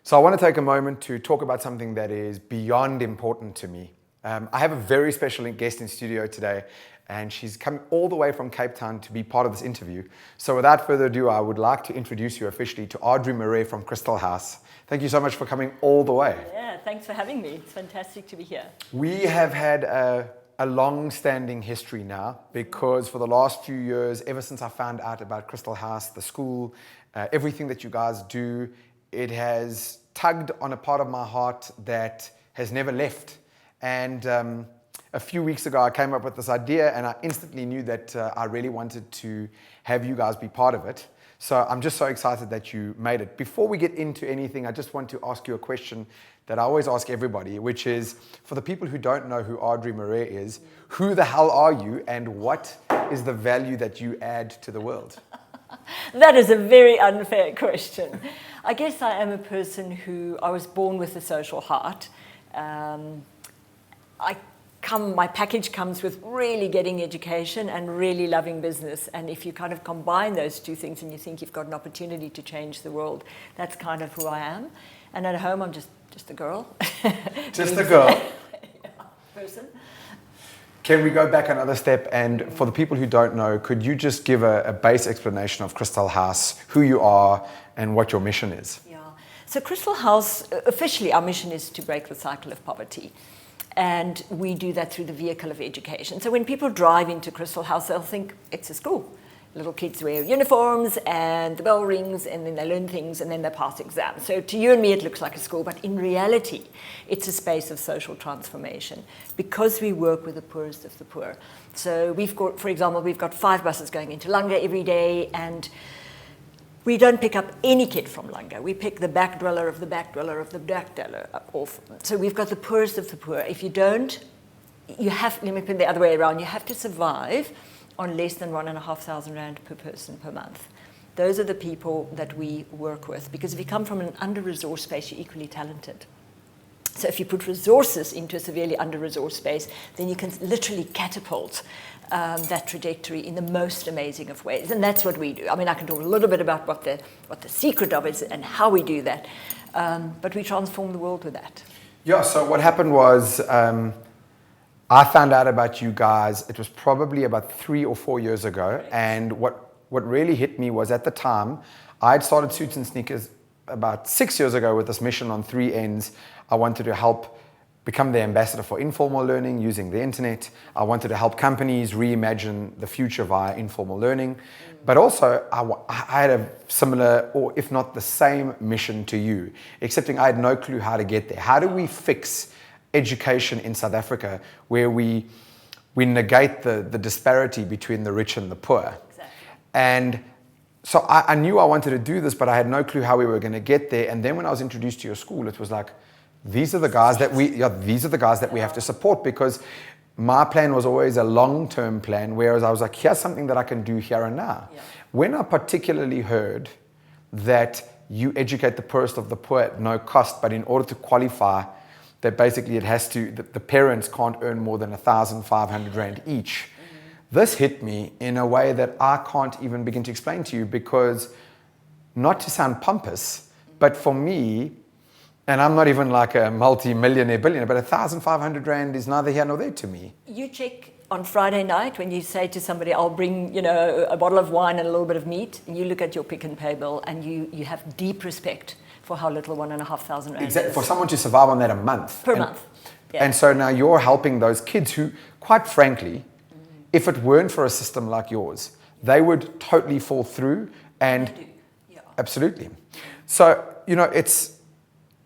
So I want to take a moment to talk about something that is beyond important to me. I have a very special guest in studio today, and she's come all the way from Cape Town to be part of this interview. So without further ado, I would like to introduce you officially to Adri Marais from Christel House. Thank you so much for coming all the way. Yeah, thanks for having me. It's fantastic to be here. We have had a long-standing history now, because for the last few years, ever since I found out about Christel House, the school, everything that you guys do, it has tugged on a part of my heart that has never left. And a few weeks ago, I came up with this idea, and I instantly knew that I really wanted to have you guys be part of it. So I'm just so excited that you made it. Before we get into anything, I just want to ask you a question that I always ask everybody, which is, for the people who don't know who Adri Marais is, who the hell are you, and what is the value that you add to the world? That is a very unfair question. I guess I am a person I was born with a social heart. My package comes with really getting education and really loving business. And if you kind of combine those two things and you think you've got an opportunity to change the world, that's kind of who I am. And at home, I'm just a girl. Just a girl? Yeah, person. Can we go back another step? And for the people who don't know, could you just give a base explanation of Christel House, who you are, and what your mission is? Yeah. So Christel House, officially, our mission is to break the cycle of poverty. And we do that through the vehicle of education. So when people drive into Christel House, they'll think it's a school. Little kids wear uniforms and the bell rings, and then they learn things, and then they pass exams. So to you and me, it looks like a school, but in reality, it's a space of social transformation because we work with the poorest of the poor. So we've got, for example, 5 buses going into Langa every day, and we don't pick up any kid from Langa. We pick the back dweller of the back dweller of the back dweller off. So we've got the poorest of the poor. If you don't, let me put it the other way around, you have to survive on less than 1,500 Rand per person per month. Those are the people that we work with, because if you come from an under-resourced space, you're equally talented. So if you put resources into a severely under-resourced space, then you can literally catapult that trajectory in the most amazing of ways. And that's what we do. I mean, I can talk a little bit about what the secret of it is and how we do that, but we transform the world with that. Yeah, so what happened was, I found out about you guys, it was probably about 3 or 4 years ago. Right. And what really hit me was, at the time, I had started Suits and Sneakers about 6 years ago with this mission on 3 ends. I wanted to help become the ambassador for informal learning using the internet. I wanted to help companies reimagine the future via informal learning. But also, I had a similar, or if not the same, mission to you, excepting I had no clue how to get there. How do we fix education in South Africa where we negate the disparity between the rich and the poor? Exactly. And so I knew I wanted to do this, but I had no clue how we were going to get there. And then when I was introduced to your school, it was like, these are the guys that we have to support, because my plan was always a long-term plan, whereas I was like, here's something that I can do here and now. Yeah. When I particularly heard that you educate the poorest of the poor at no cost, but in order to qualify, that basically the parents can't earn more than 1,500 Rand each. Mm-hmm. This hit me in a way that I can't even begin to explain to you, because, not to sound pompous, but for me, and I'm not even like a multi-millionaire, billionaire, but 1,500 Rand is neither here nor there to me. You check on Friday night when you say to somebody, I'll bring, a bottle of wine and a little bit of meat, and you look at your Pick n Pay bill and you have deep respect for how little 1,500 Rand exactly, is. for someone to survive on that a month. Per month. Yeah. And so now you're helping those kids who, quite frankly, if it weren't for a system like yours, they would totally fall through. And They do. Yeah. Absolutely. So,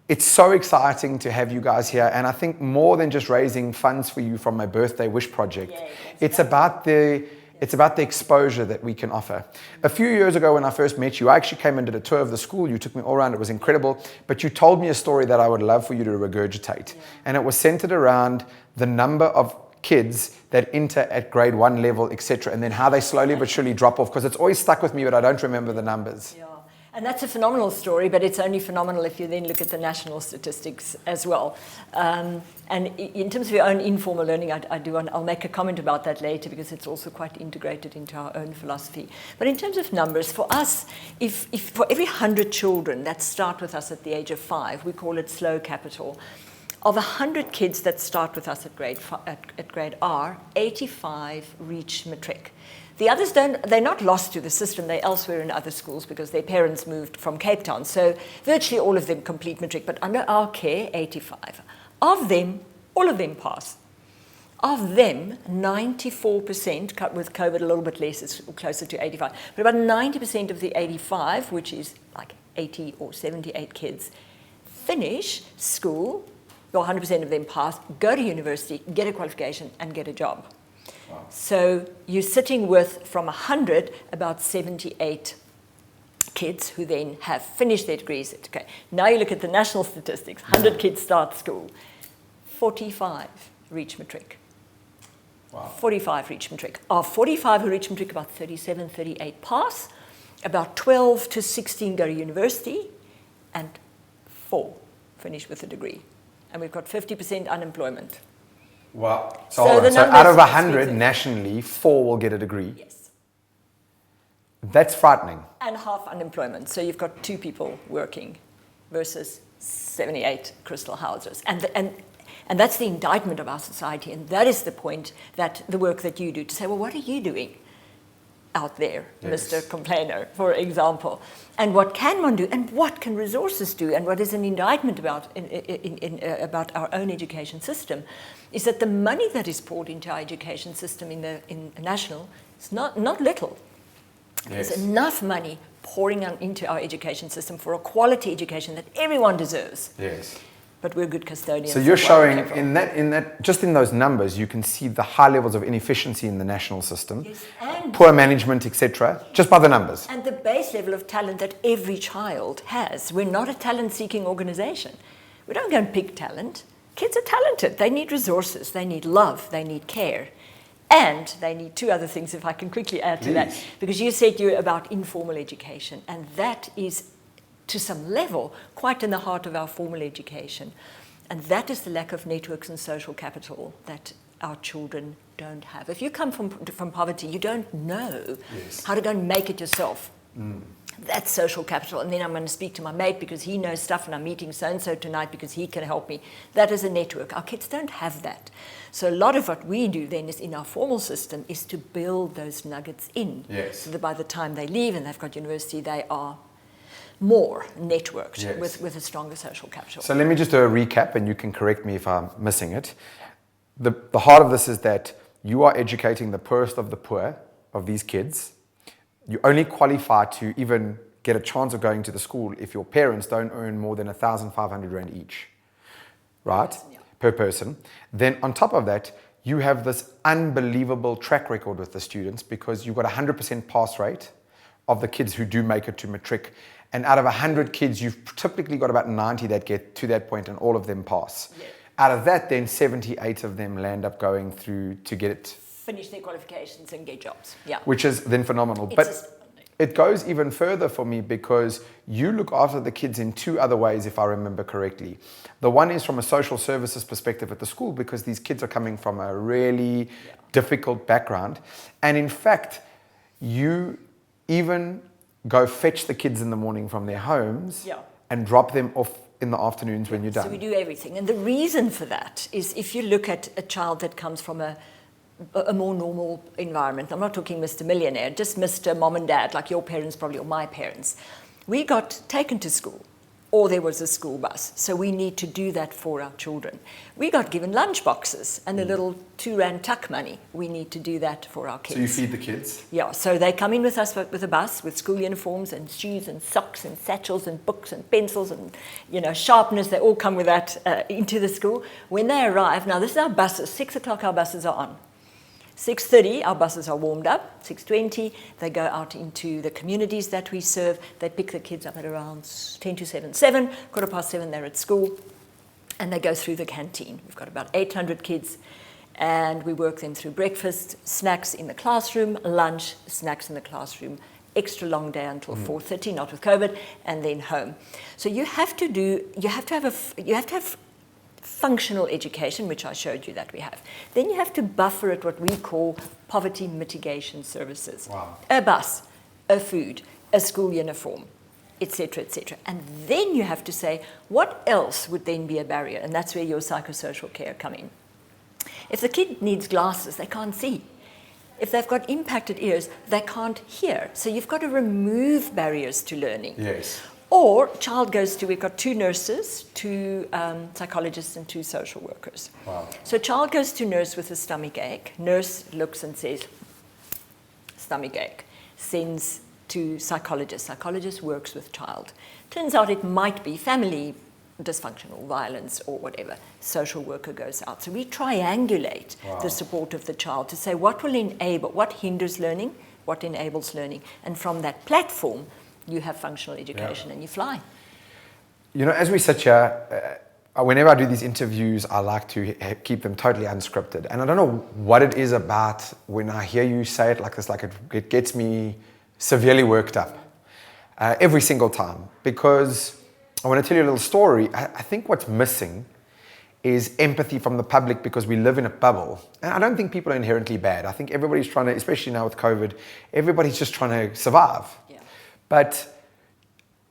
it's so exciting to have you guys here. And I think more than just raising funds for you from my birthday wish project, it's about the exposure that we can offer. A few years ago when I first met you, I actually came and did a tour of the school. You took me all around. It was incredible. But you told me a story that I would love for you to regurgitate. Yeah. And it was centered around the number of kids that enter at grade 1 level, etc., and then how they slowly but surely drop off, because it's always stuck with me, but I don't remember the numbers. Yeah. And that's a phenomenal story, but it's only phenomenal if you then look at the national statistics as well. And in terms of your own informal learning, I'll make a comment about that later because it's also quite integrated into our own philosophy. But in terms of numbers, for us, if for every 100 children that start with us at the age of 5, we call it slow capital. Of 100 kids that start with us at grade R, 85 reach matric. The others they're not lost to the system, they're elsewhere in other schools because their parents moved from Cape Town. So virtually all of them complete matric, but under our care, 85. Of them, all of them pass. Of them, 94%, with COVID a little bit less, it's closer to 85, but about 90% of the 85, which is like 80 or 78 kids, finish school, well, 100% of them pass, go to university, get a qualification, and get a job. Wow. So you're sitting with, from 100, about 78 kids who then have finished their degrees. Okay. Now you look at the national statistics. 100 kids start school. 45 reach matric. Wow. 45 reach matric. Of 45 who reach matric, about 37, 38 pass. About 12 to 16 go to university. And 4 finish with a degree. And we've got 50% unemployment. Wow. So out of 100 nationally, 4 will get a degree. Yes. That's frightening. And half unemployment. So you've got 2 people working versus 78 Christel houses. And that's the indictment of our society. And that is the point that the work that you do to say, well, what are you doing out there, yes, Mr. Complainer, for example? And what can one do? And what can resources do? And what is an indictment about about our own education system is that the money that is poured into our education system in the national is not little. Yes. There's enough money pouring into our education system for a quality education that everyone deserves. Yes. But we're good custodians. So you're showing in that just in those numbers, you can see the high levels of inefficiency in the national system, yes, and poor management, etc. Just by the numbers. And the base level of talent that every child has. We're not a talent-seeking organization. We don't go and pick talent. Kids are talented. They need resources. They need love. They need care. And they need 2 other things, if I can quickly add to that. Because you said you're about informal education. And that is, to some level, quite in the heart of our formal education. And that is the lack of networks and social capital that our children don't have. If you come from poverty, you don't know how to go and make it yourself. That's social capital. And then I'm going to speak to my mate because he knows stuff, and I'm meeting so-and-so tonight because he can help me. That is a network. Our kids don't have that. So a lot of what we do then is in our formal system is to build those nuggets in. Yes. So that by the time they leave and they've got university, they are more networked, yes, with a stronger social capital. So let me just do a recap, and you can correct me if I'm missing it. The heart of this is that you are educating the poorest of the poor of these kids. You only qualify to even get a chance of going to the school if your parents don't earn more than 1,500 Rand each, right? Yes, yeah. Per person. Then on top of that, you have this unbelievable track record with the students because you've got 100% pass rate of the kids who do make it to matric. And out of 100 kids, you've typically got about 90 that get to that point, and all of them pass. Yeah. Out of that, then 78 of them land up going through to get it. Finish their qualifications and get jobs. Yeah. Which is then phenomenal. It goes even further for me because you look after the kids in 2 other ways, if I remember correctly. The one is from a social services perspective at the school because these kids are coming from a really difficult background. And in fact, you even go fetch the kids in the morning from their homes and drop them off in the afternoons when you're done. So we do everything. And the reason for that is if you look at a child that comes from a more normal environment, I'm not talking Mr. Millionaire, just Mr. Mom and Dad, like your parents probably, or my parents. We got taken to school, or there was a school bus. So we need to do that for our children. We got given lunch boxes and a little 2 Rand tuck money. We need to do that for our kids. So you feed the kids? Yeah, so they come in with us with a bus with school uniforms and shoes and socks and satchels and books and pencils and, sharpeners. They all come with that into the school. When they arrive, now this is our buses, 6 o'clock our buses are on. 6:30, our buses are warmed up. 6:20, they go out into the communities that we serve. They pick the kids up at around 10 to 7. 7:15, they're at school, and they go through the canteen. We've got about 800 kids, and we work them through breakfast, snacks in the classroom, lunch, snacks in the classroom, extra long day until 4:30, not with COVID, and then home. So you have to have functional education, which I showed you that we have. Then you have to buffer it what we call poverty mitigation services. Wow. A bus, a food, a school uniform, etc., etc. And then you have to say, what else would then be a barrier? And that's where your psychosocial care come in. If the kid needs glasses, they can't see. If they've got impacted ears, they can't hear. So you've got to remove barriers to learning. Yes. Or child goes to, we've got 2 nurses, 2 psychologists and 2 social workers. Wow. So child goes to nurse with a stomach ache. Nurse looks and says, stomach ache. Sends to psychologist. Psychologist works with child. Turns out it might be family dysfunctional violence or whatever. Social worker goes out. So we triangulate the support of the child to say what will enable, what hinders learning, what enables learning. And from that platform, you have functional education and you fly. You know, as we sit here, whenever I do these interviews, I like to keep them totally unscripted. And I don't know what it is about when I hear you say it like this, like it gets me severely worked up every single time. Because I want to tell you a little story. I think what's missing is empathy from the public because we live in a bubble. And I don't think people are inherently bad. I think everybody's trying to, especially now with COVID, everybody's just trying to survive. Yeah. But,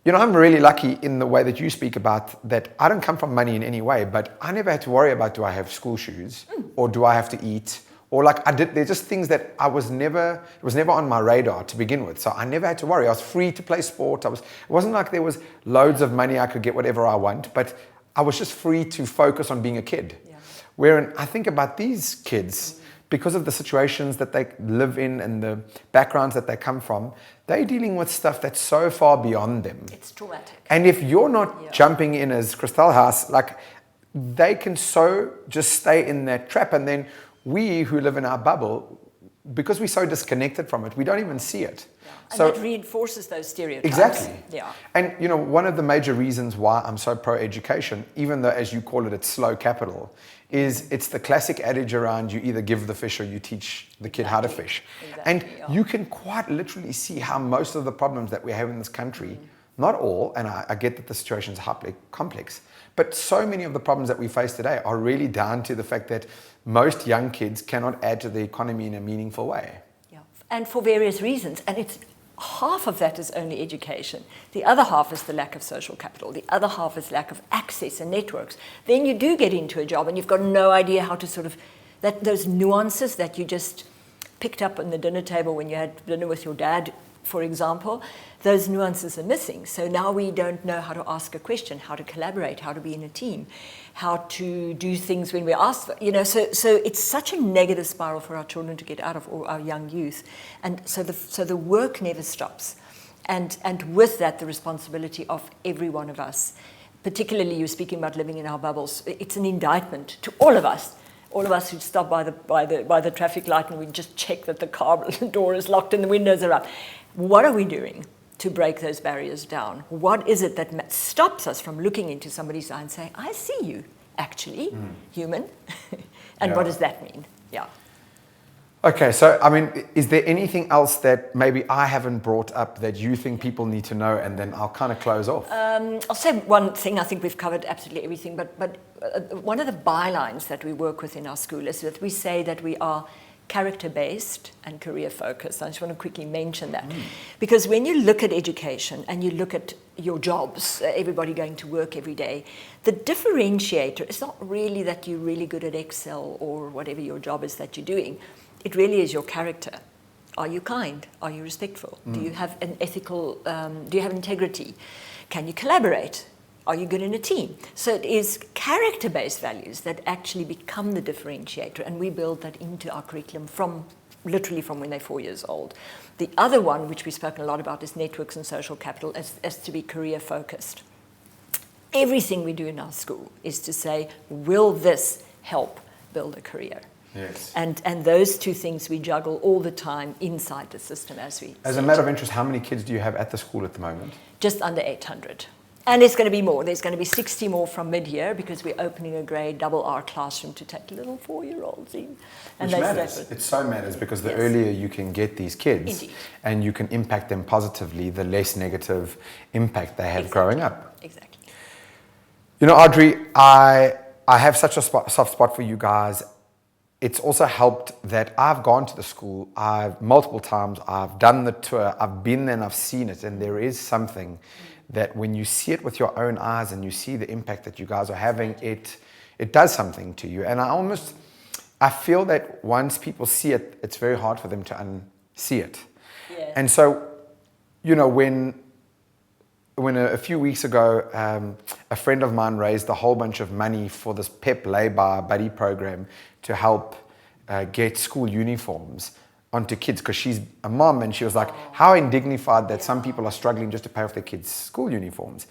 you know, I'm really lucky in the way that you speak about that. I don't come from money in any way, but I never had to worry about, do I have school shoes or do I have to eat? Or like they're just things that it was never on my radar to begin with. So I never had to worry. I was free to play sport. It wasn't like there was loads of money. I could get whatever I want, but I was just free to focus on being a kid. Yeah. Wherein I think about these kids, because of the situations that they live in and the backgrounds that they come from, they're dealing with stuff that's so far beyond them. It's traumatic. And if you're not jumping in as Christel House, like they can so just stay in that trap, and then we who live in our bubble, because we're so disconnected from it, we don't even see it. Yeah. And so that reinforces those stereotypes. Exactly. Yeah. And you know, one of the major reasons why I'm so pro-education, even though as you call it, it's slow capital, is it's the classic adage around you either give the fish or you teach the kid how to fish. And you can quite literally see how most of the problems that we have in this country, not all, and I get that the situation is highly complex, but so many of the problems that we face today are really down to the fact that most young kids cannot add to the economy in a meaningful way. Yeah, and for various reasons. And it's half of that is only education. The other half is the lack of social capital. The other half is lack of access and networks. Then you do get into a job and you've got no idea how to sort of, those nuances that you just picked up on the dinner table when you had dinner with your dad, for example, those nuances are missing. So now we don't know how to ask a question, how to collaborate, how to be in a team, how to do things when we're asked for, you know, so it's such a negative spiral for our children to get out of, or our young youth. And so the work never stops. And with that, the responsibility of every one of us, particularly you speaking about living in our bubbles, it's an indictment to all of us. All of us who stop by the traffic light and we just check that the car door is locked and the windows are up. What are we doing to break those barriers down? What is it that stops us from looking into somebody's eye and saying, I see you, actually, human? And what does that mean? Yeah. Okay, so, I mean, is there anything else that maybe I haven't brought up that you think people need to know, and then I'll kind of close off? I'll say one thing. I think we've covered absolutely everything, but one of the bylines that we work with in our school is that we say that we are character-based and career-focused. I just want to quickly mention that. Because when you look at education and you look at your jobs, everybody going to work every day, the differentiator is not really that you're really good at Excel or whatever your job is that you're doing. It really is your character. Are you kind? Are you respectful? Do you have an ethical, do you have integrity? Can you collaborate? Are you good in a team? So it is character-based values that actually become the differentiator, and we build that into our curriculum literally from when they're 4 years old. The other one, which we've spoken a lot about, is networks and social capital, as to be career-focused. Everything we do in our school is to say, will this help build a career? Yes. And those two things we juggle all the time inside the system as we... As a matter of interest, how many kids do you have at the school at the moment? Just under 800. And there's going to be more. There's going to be 60 more from mid-year because we're opening a grade double R classroom to take little 4-year-olds in. And Which matters. It so matters because the earlier you can get these kids and you can impact them positively, the less negative impact they have growing up. Exactly. You know, Adri, I have such a soft spot for you guys. It's also helped that I've gone to the school, multiple times, I've done the tour, I've been there and I've seen it, and there is something that when you see it with your own eyes and you see the impact that you guys are having, it does something to you. And I feel that once people see it, it's very hard for them to unsee it. Yeah. And so, you know, when a few weeks ago, a friend of mine raised a whole bunch of money for this PEP lay-by buddy program to help get school uniforms onto kids, because she's a mom, and she was like, how indignified that some people are struggling just to pay off their kids' school uniforms.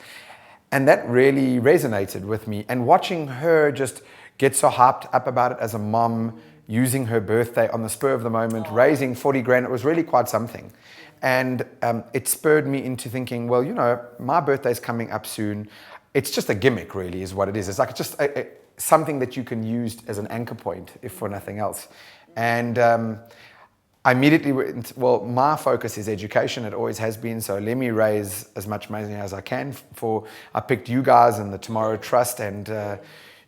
And that really resonated with me. And watching her just get so hyped up about it as a mom, using her birthday on the spur of the moment, raising 40 grand, it was really quite something. And it spurred me into thinking, well, you know, my birthday's coming up soon. It's just a gimmick, really, is what it is. It's like just something that you can use as an anchor point, if for nothing else. And I immediately went, well, my focus is education. It always has been. So let me raise as much money as I can I picked you guys and the Tomorrow Trust. And,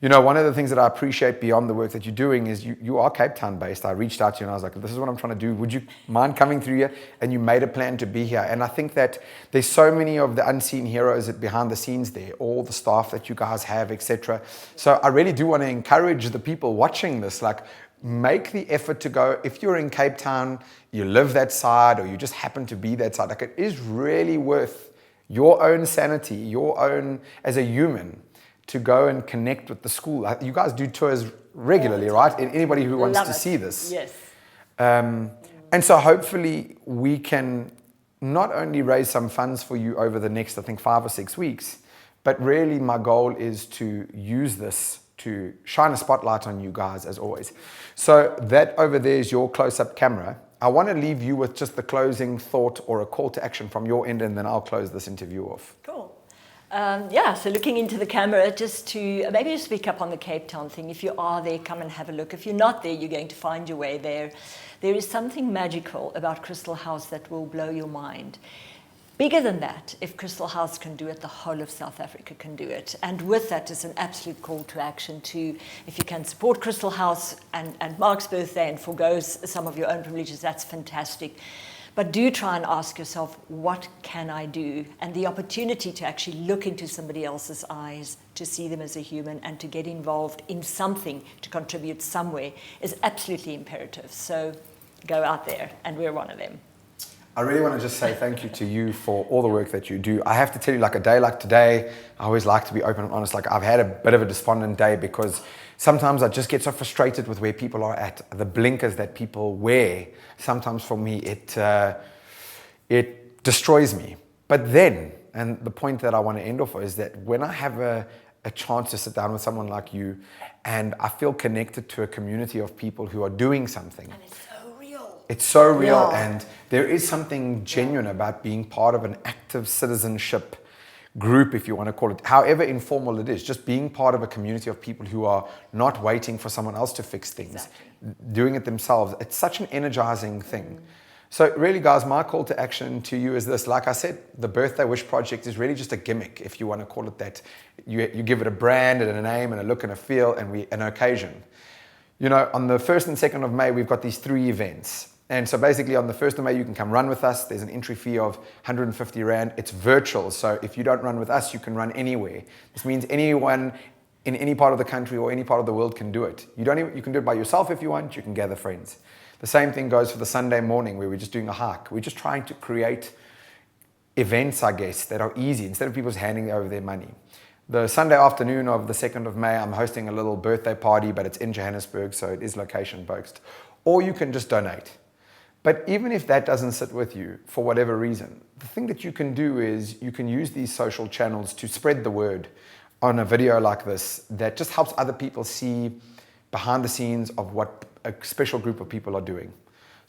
you know, one of the things that I appreciate beyond the work that you're doing is you are Cape Town based. I reached out to you and I was like, this is what I'm trying to do. Would you mind coming through here? And you made a plan to be here. And I think that there's so many of the unseen heroes behind the scenes there, all the staff that you guys have, etc. So I really do want to encourage the people watching this, like, make the effort to go. If you're in Cape Town, you live that side, or you just happen to be that side, like, it is really worth your own sanity, your own, as a human, to go and connect with the school. You guys do tours regularly, right? And anybody who wants to see this. Yes. And so hopefully we can not only raise some funds for you over the next, I think, 5 or 6 weeks, but really my goal is to use this to shine a spotlight on you guys, as always. So that over there is your close-up camera. I want to leave you with just the closing thought or a call to action from your end, and then I'll close this interview off. Cool. So looking into the camera, just to maybe just pick up on the Cape Town thing. If you are there, come and have a look. If you're not there, you're going to find your way there. There is something magical about Christel House that will blow your mind. Bigger than that, if Christel House can do it, the whole of South Africa can do it. And with that is an absolute call to action to, if you can support Christel House and Mark's birthday and forgoes some of your own privileges, that's fantastic. But do try and ask yourself, what can I do? And the opportunity to actually look into somebody else's eyes, to see them as a human, and to get involved in something, to contribute somewhere, is absolutely imperative. So go out there, and we're one of them. I really want to just say thank you to you for all the work that you do. I have to tell you, like, a day like today, I always like to be open and honest. Like, I've had a bit of a despondent day because sometimes I just get so frustrated with where people are at, the blinkers that people wear. Sometimes for me, it destroys me. But then, and the point that I want to end off is that when I have a chance to sit down with someone like you, and I feel connected to a community of people who are doing something. And it's so real. It's so real, and there is something genuine about being part of an active citizenship group, if you want to call it, however informal it is, just being part of a community of people who are not waiting for someone else to fix things, doing it themselves. It's such an energizing thing. So really, guys, my call to action to you is this. Like I said, the Birthday Wish Project is really just a gimmick, if you want to call it that. You give it a brand and a name and a look and a feel and an occasion. You know, on the 1st and 2nd of May, we've got these 3 events. And so basically on the 1st of May, you can come run with us. There's an entry fee of 150 Rand. It's virtual. So if you don't run with us, you can run anywhere. This means anyone in any part of the country or any part of the world can do it. You can do it by yourself if you want. You can gather friends. The same thing goes for the Sunday morning where we're just doing a hike. We're just trying to create events, I guess, that are easy instead of people handing over their money. The Sunday afternoon of the 2nd of May, I'm hosting a little birthday party, but it's in Johannesburg, so it is location-based. Or you can just donate. But even if that doesn't sit with you for whatever reason, the thing that you can do is you can use these social channels to spread the word on a video like this that just helps other people see behind the scenes of what a special group of people are doing.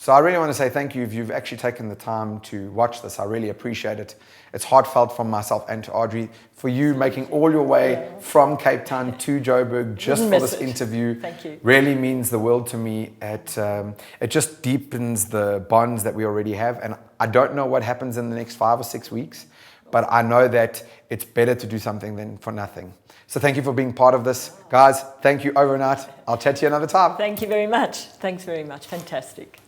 So I really want to say thank you if you've actually taken the time to watch this. I really appreciate it. It's heartfelt from myself and to Adri for you making all your way from Cape Town to Joburg just for this interview. Thank you. Really means the world to me. It just deepens the bonds that we already have. And I don't know what happens in the next 5 or 6 weeks, but I know that it's better to do something than for nothing. So thank you for being part of this. Guys, thank you over and out. I'll chat to you another time. Thank you very much. Thanks very much. Fantastic.